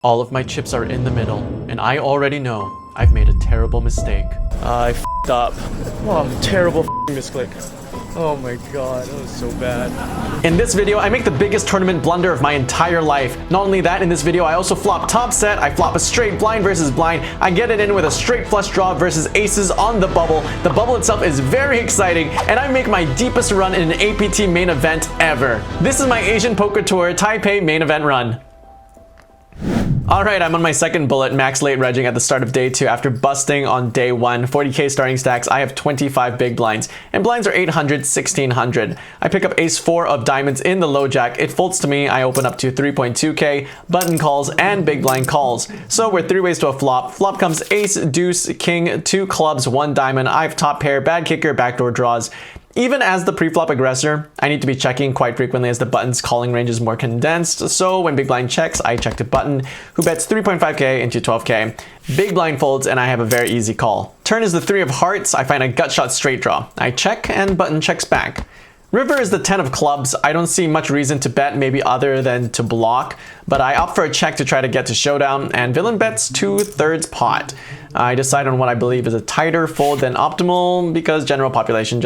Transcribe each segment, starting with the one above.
All of my chips are in the middle, and I already know I've made a terrible mistake. I f***ed up. Oh, terrible misclick. Oh my god, that was so bad. In this video, I make the biggest tournament blunder of my entire life. Not only that, in this video, I also flop top set, I flop a straight blind versus blind, I get it in with a straight flush draw versus aces on the bubble. The bubble itself is very exciting, and I make my deepest run in an APT main event ever. This is my Asian Poker Tour Taipei main event run. Alright, I'm on my second bullet, max late regging at the start of day 2 after busting on day 1. 40k starting stacks, I have 25 big blinds, and blinds are 800, 1600. I pick up ace 4 of diamonds in the low jack, it folds to me, I open up to 3.2k, button calls, and big blind calls. So we're 3 ways to a flop. Flop comes ace, deuce, king, 2 clubs, 1 diamond, I have top pair, bad kicker, backdoor draws. Even as the pre-flop aggressor, I need to be checking quite frequently as the button's calling range is more condensed, so when big blind checks, I check to button, who bets 3.5k into 12k. Big blind folds, and I have a very easy call. Turn is the 3 of hearts, I find a gut shot straight draw. I check, and button checks back. River is the 10 of clubs. I don't see much reason to bet, maybe other than to block, but I opt for a check to try to get to showdown, and villain bets 2/3 pot. I decide on what I believe is a tighter fold than optimal because general population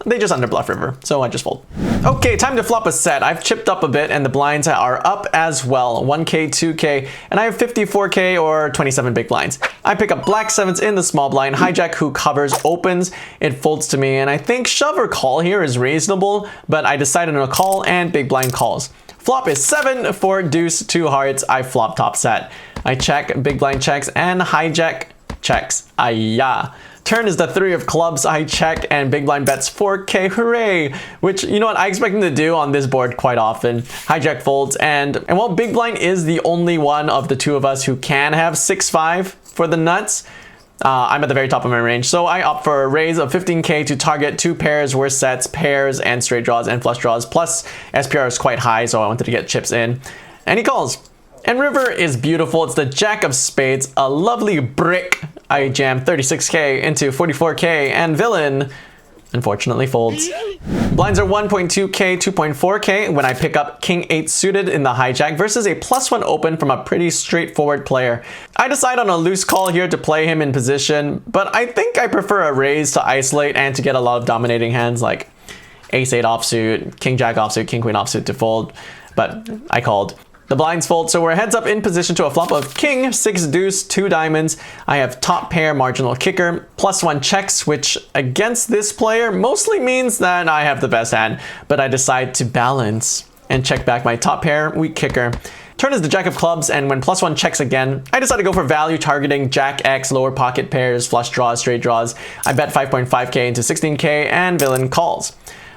they just underbluff river, so I just fold. Okay, time to flop a set. I've chipped up a bit and the blinds are up as well, 1k, 2k, and I have 54k or 27 big blinds. I pick up black sevens in the small blind, hijack who covers opens, it folds to me, and I think shove or call here is reasonable, but I decided on a call and big blind calls. Flop is 7 for deuce, 2 hearts, I flop top set. I check, big blind checks, and hijack checks. Ayah. Turn is the 3 of clubs, I check, and big blind bets 4k, hooray! Which, you know what, I expect him to do on this board quite often. Hijack folds, and while big blind is the only one of the two of us who can have 6-5 for the nuts, I'm at the very top of my range, so I opt for a raise of 15k to target 2 pairs, worse sets, pairs, and straight draws, and flush draws, plus SPR is quite high, so I wanted to get chips in. And he calls. And river is beautiful, it's the jack of spades, a lovely brick. I jam 36k into 44k, and villain unfortunately folds. Blinds are 1.2k, 2.4k when I pick up king 8 suited in the hijack versus a +1 open from a pretty straightforward player. I decide on a loose call here to play him in position, but I think I prefer a raise to isolate and to get a lot of dominating hands like ace 8 offsuit, king jack offsuit, king queen offsuit to fold, but I called. The blinds fold, so we're heads up in position to a flop of king, 6 deuce, 2 diamonds. I have top pair, marginal kicker, +1 checks, which against this player mostly means that I have the best hand, but I decide to balance and check back my top pair, weak kicker. Turn is the jack of clubs, and when +1 checks again, I decide to go for value targeting jack X, lower pocket pairs, flush draws, straight draws. I bet 5.5k into 16k, and villain calls.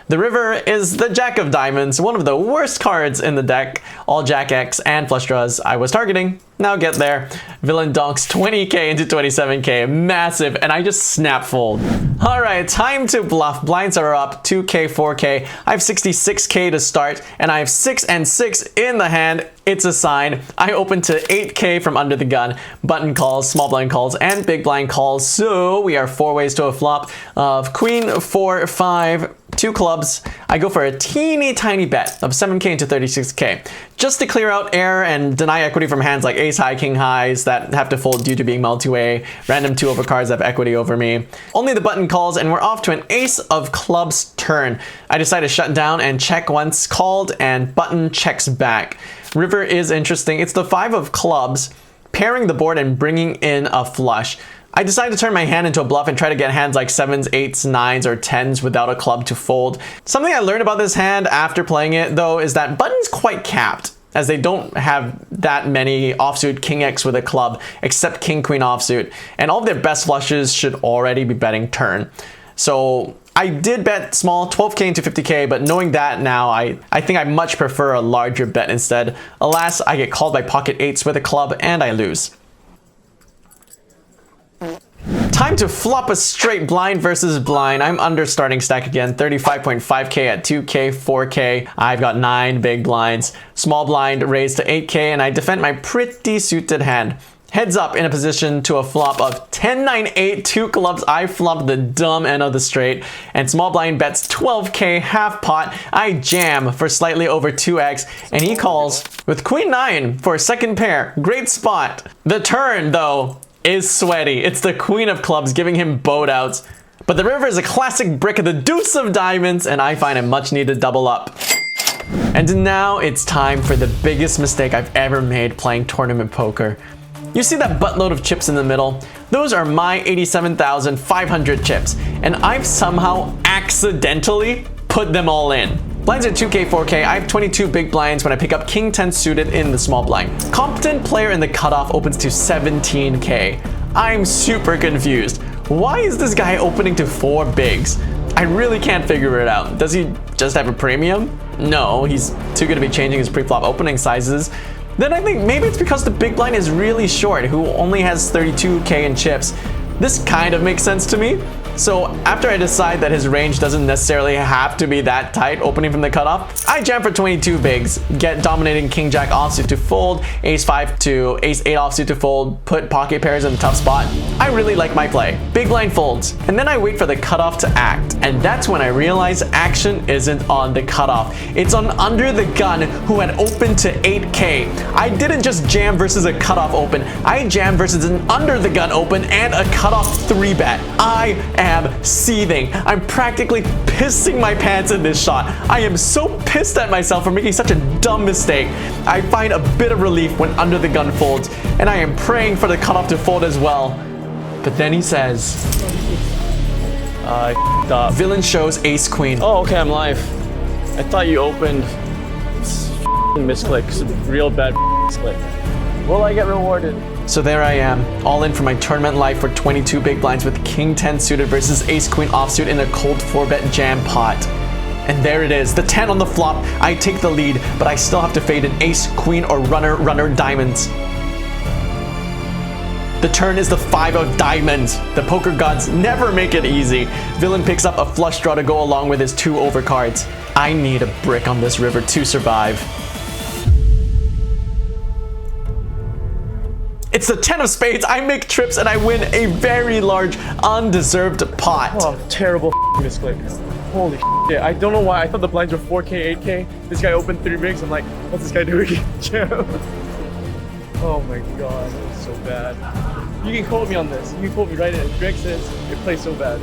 The river is the jack of diamonds, one of the worst cards in the deck. All jack X and flush draws I was targeting. Now get there. Villain donks 20k into 27k, massive, and I just snap fold. Alright, time to bluff. Blinds are up 2k, 4k. I have 66k to start, and I have 6 and 6 in the hand. It's a sign. I open to 8k from under the gun. Button calls, small blind calls, and big blind calls. So we are 4 ways to a flop of queen, 4, 5, 2 clubs. I go for a teeny tiny bet of 7k into 36k. Just to clear out air and deny equity from hands like ace high, king highs that have to fold due to being multi-way, random 2 over cards that have equity over me. Only the button calls, and we're off to an ace of clubs turn. I decide to shut down and check once called, and button checks back. River is interesting. It's the 5 of clubs, pairing the board and bringing in a flush. I decide to turn my hand into a bluff and try to get hands like 7s, 8s, 9s, or 10s without a club to fold. Something I learned about this hand after playing it, though, is that button's quite capped, as they don't have that many offsuit king X with a club, except king queen offsuit, and all of their best flushes should already be betting turn. So I did bet small, 12k into 50k, but knowing that now, I think I much prefer a larger bet instead. Alas, I get called by pocket 8s with a club, and I lose. Time to flop a straight blind versus blind. I'm under starting stack again, 35.5k at 2k, 4k. I've got 9 big blinds. Small blind raised to 8k, and I defend my pretty suited hand. Heads up in a position to a flop of 10-9-8, 2 clubs. I flop the dumb end of the straight, and small blind bets 12k half pot. I jam for slightly over 2x, and he calls with queen 9 for a second pair. Great spot. The turn, though, is sweaty. It's the queen of clubs giving him boat outs. But the river is a classic brick of the deuce of diamonds, and I find a much needed double up. And now it's time for the biggest mistake I've ever made playing tournament poker. You see that buttload of chips in the middle? Those are my 87,500 chips, and I've somehow accidentally put them all in. Blinds are 2k, 4k. I have 22 big blinds when I pick up king 10 suited in the small blind. Competent player in the cutoff opens to 17k. I'm super confused. Why is this guy opening to 4 bigs? I really can't figure it out. Does he just have a premium? No, he's too good to be changing his pre-flop opening sizes. Then I think maybe it's because the big blind is really short, who only has 32k in chips. This kind of makes sense to me. So after I decide that his range doesn't necessarily have to be that tight opening from the cutoff, I jam for 22 bigs, get dominating king jack offsuit to fold, ace 5 to ace 8 offsuit to fold, put pocket pairs in a tough spot. I really like my play. Big blind folds, and then I wait for the cutoff to act. And that's when I realize action isn't on the cutoff. It's on under the gun, who had opened to 8k. I didn't just jam versus a cutoff open. I jammed versus an under the gun open and a cutoff 3-bet. I am seething. I'm practically pissing my pants in this shot. I am so pissed at myself for making such a dumb mistake. I find a bit of relief when under the gun folds, and I am praying for the cutoff to fold as well. But then he says, Up. Villain shows ace queen. Oh, okay, I'm live. I thought you opened. Misclick. Real bad misclick. Will I get rewarded? So there I am, all in for my tournament life for 22 big blinds with king 10 suited versus ace queen offsuit in a cold 4-bet jam pot. And there it is, the 10 on the flop. I take the lead, but I still have to fade an ace, queen, or runner diamonds. The turn is the 5 of diamonds. The poker gods never make it easy. Villain picks up a flush draw to go along with his 2 overcards. I need a brick on this river to survive. It's the 10 of spades. I make trips and I win a very large, undeserved pot. Oh, terrible misclick. Holy shit. I don't know why. I thought the blinds were 4k, 8k. This guy opened 3 bigs. I'm like, what's this guy doing? Oh my god, that was so bad. You can quote me on this. You can quote me right in. Greg says it plays so bad.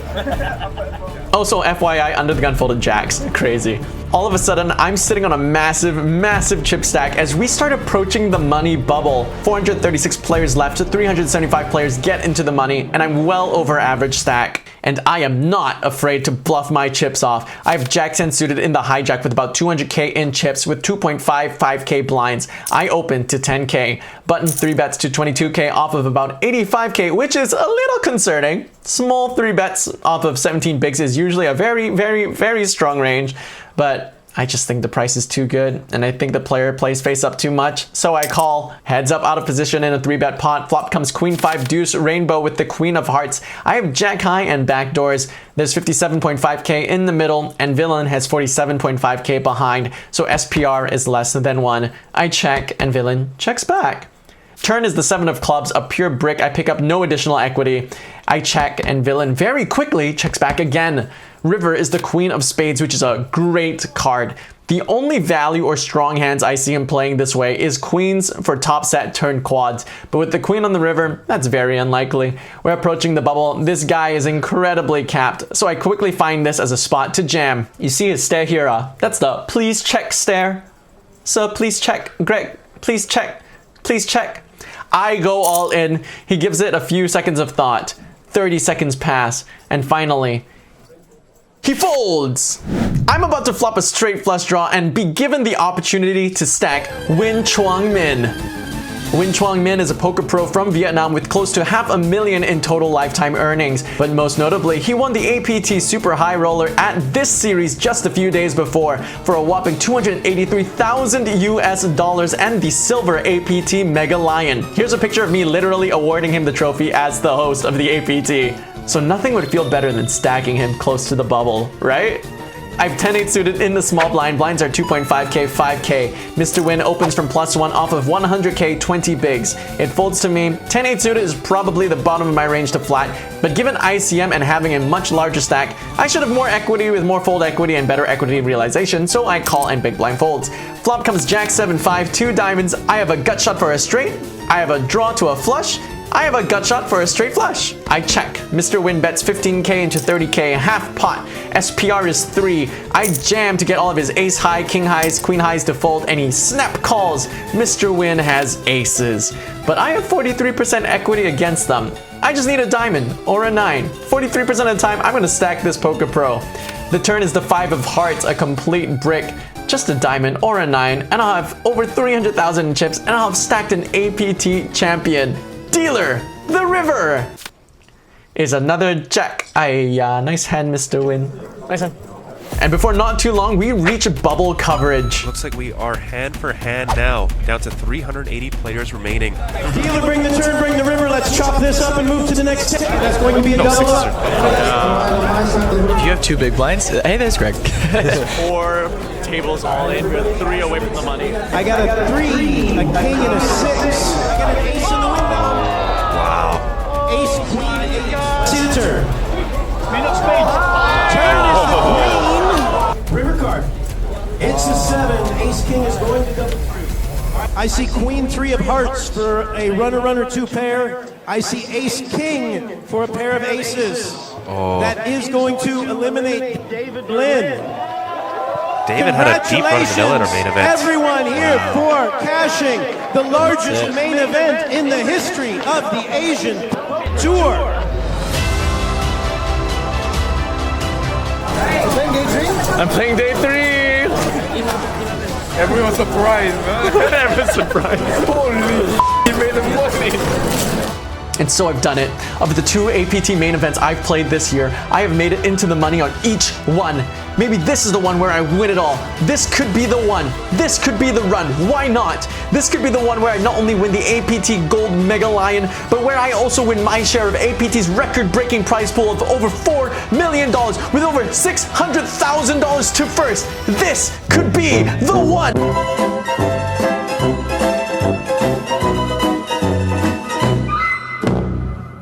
Also, FYI, under the gun folded jacks. Crazy. All of a sudden, I'm sitting on a massive chip stack as we start approaching the money bubble. 436 players left, 375 players get into the money, and I'm well over average stack. And I am not afraid to bluff my chips off. I have jack 10 suited in the hijack with about 200k in chips with 2.55k blinds. I open to 10k. Button 3 bets to 22k off of about 85k, which is a little concerning. Small 3 bets off of 17 bigs is usually a very strong range, but I just think the price is too good, and I think the player plays face up too much, so I call. Heads up out of position in a 3-bet pot. Flop comes queen 5 deuce rainbow with the queen of hearts. I have jack high and backdoors. There's 57.5k in the middle, and villain has 47.5k behind, so SPR is less than 1. I check, and villain checks back. Turn is the 7 of clubs, a pure brick. I pick up no additional equity. I check, and villain very quickly checks back again. River is the queen of spades, which is a great card. The only value or strong hands I see him playing this way is queens for top set turn quads, but with the queen on the river, that's very unlikely. We're approaching the bubble. This guy is incredibly capped, so I quickly find this as a spot to jam. You see his stare here, that's the please check stare. So please check, Greg, please check, please check. I go all in. He gives it a few seconds of thought. 30 seconds pass, and finally, he folds! I'm about to flop a straight flush draw and be given the opportunity to stack Win Chuang Min. Win Chuang Min is a poker pro from Vietnam with close to $500,000 in total lifetime earnings. But most notably, he won the APT Super High Roller at this series just a few days before for a whopping $283,000 US and the silver APT Mega Lion. Here's a picture of me literally awarding him the trophy as the host of the APT. So nothing would feel better than stacking him close to the bubble, right? I have 10-8 suited in the small blind. Blinds are 2.5k, 5k. Mr. Win opens from +1 off of 100k, 20 bigs. It folds to me. 10-8 suited is probably the bottom of my range to flat, but given ICM and having a much larger stack, I should have more equity with more fold equity and better equity realization, so I call and big blind folds. Flop comes Jack 7-5, 2 diamonds. I have a gut shot for a straight. I have a draw to a flush. I have a gut shot for a straight flush. I check. Mr. Win bets 15k into 30k, half pot. SPR is 3. I jam to get all of his ace high, king highs, queen highs to fold, and he snap calls. Mr. Win has aces. But I have 43% equity against them. I just need a diamond or a 9. 43% of the time, I'm gonna stack this Poker Pro. The turn is the 5 of hearts, a complete brick. Just a diamond or a 9, and I'll have over 300,000 in chips, and I'll have stacked an APT champion. Dealer, the river, is another jack. Nice hand, Mr. Win. Nice hand. And before not too long, we reach bubble coverage. Looks like we are hand for hand now, down to 380 players remaining. Dealer, bring the turn, bring the river. Let's chop this up and move to the next step. That's going to be a double up. If you have 2 big blinds, hey, there's Greg. 4 tables all in. We're 3 away from the money. I got a 3, a king, and a 6. I got an ace in the window. Wow. Ace, queen, ace. See the turn. Queen of spades. Turn is the queen. River card. It's the 7. Ace, king is going to double 3. I see queen 3 of hearts for a runner 2 pair. I see ace king for a pair of aces. That is going to eliminate David Lynn. David had a deep run of vanilla in our main event. Everyone here for cashing the largest main event in the history of the Asian Tour. I'm playing day 3. Everyone's surprised, man. Everyone's surprised. Holy he made the money. And so I've done it. Of the 2 APT main events I've played this year, I have made it into the money on each one. Maybe this is the one where I win it all. This could be the one. This could be the run. Why not? This could be the one where I not only win the APT Gold Mega Lion, but where I also win my share of APT's record-breaking prize pool of over $4 million with over $600,000 to first. This could be the one.